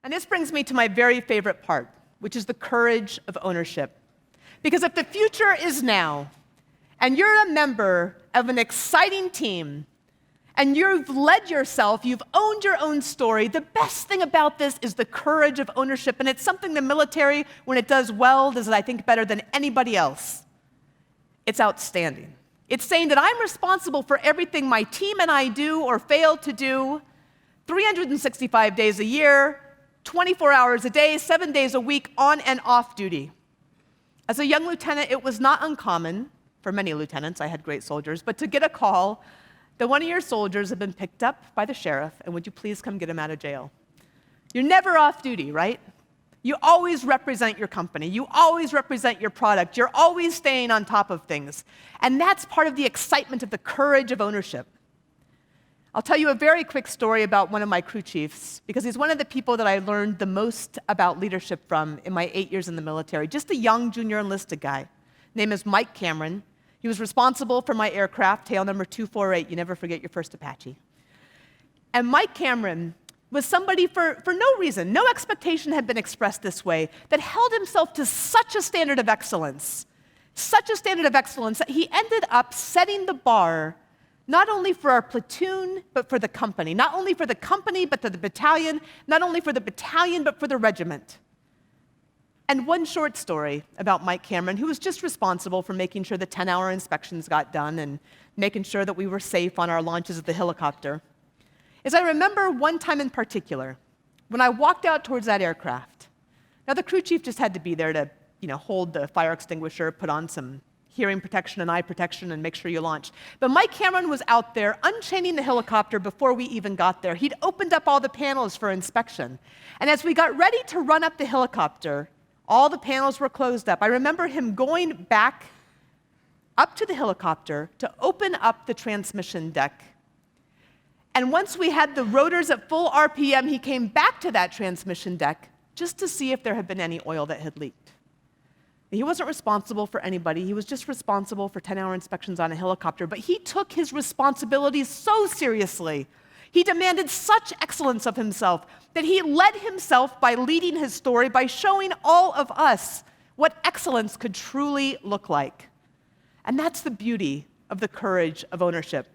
And this brings me to my very favorite part, which is the courage of ownership. Because if the future is now, and you're a member of an exciting team, and you've led yourself, you've owned your own story, the best thing about this is the courage of ownership. And it's something the military, when it does well, does it, I think, better than anybody else. It's outstanding. It's saying that I'm responsible for everything my team and I do or fail to do 365 days a year, 24 hours a day, 7 days a week, on and off duty. As a young lieutenant, it was not uncommon, for many lieutenants, I had great soldiers, but to get a call that one of your soldiers had been picked up by the sheriff, and would you please come get him out of jail? You're never off duty, right? You always represent your company. You always represent your product. You're always staying on top of things. And that's part of the excitement of the courage of ownership. I'll tell you a very quick story about one of my crew chiefs, because he's one of the people that I learned the most about leadership from in my 8 years in the military. Just a young junior enlisted guy. Name is Mike Cameron. He was responsible for my aircraft, tail number 248. You never forget your first Apache. And Mike Cameron was somebody for no reason, no expectation had been expressed this way, that held himself to such a standard of excellence that he ended up setting the bar not only for our platoon, but for the company. Not only for the company, but for the battalion. Not only for the battalion, but for the regiment. And one short story about Mike Cameron, who was just responsible for making sure the 10-hour inspections got done and making sure that we were safe on our launches of the helicopter, is I remember one time in particular when I walked out towards that aircraft. Now, the crew chief just had to be there to, hold the fire extinguisher, put on some hearing protection and eye protection, and make sure you launched. But Mike Cameron was out there unchaining the helicopter before we even got there. He'd opened up all the panels for inspection. And as we got ready to run up the helicopter, all the panels were closed up. I remember him going back up to the helicopter to open up the transmission deck. And once we had the rotors at full RPM, he came back to that transmission deck just to see if there had been any oil that had leaked. He wasn't responsible for anybody. He was just responsible for 10-hour inspections on a helicopter. But he took his responsibilities so seriously. He demanded such excellence of himself that he led himself by leading his story, by showing all of us what excellence could truly look like. And that's the beauty of the courage of ownership.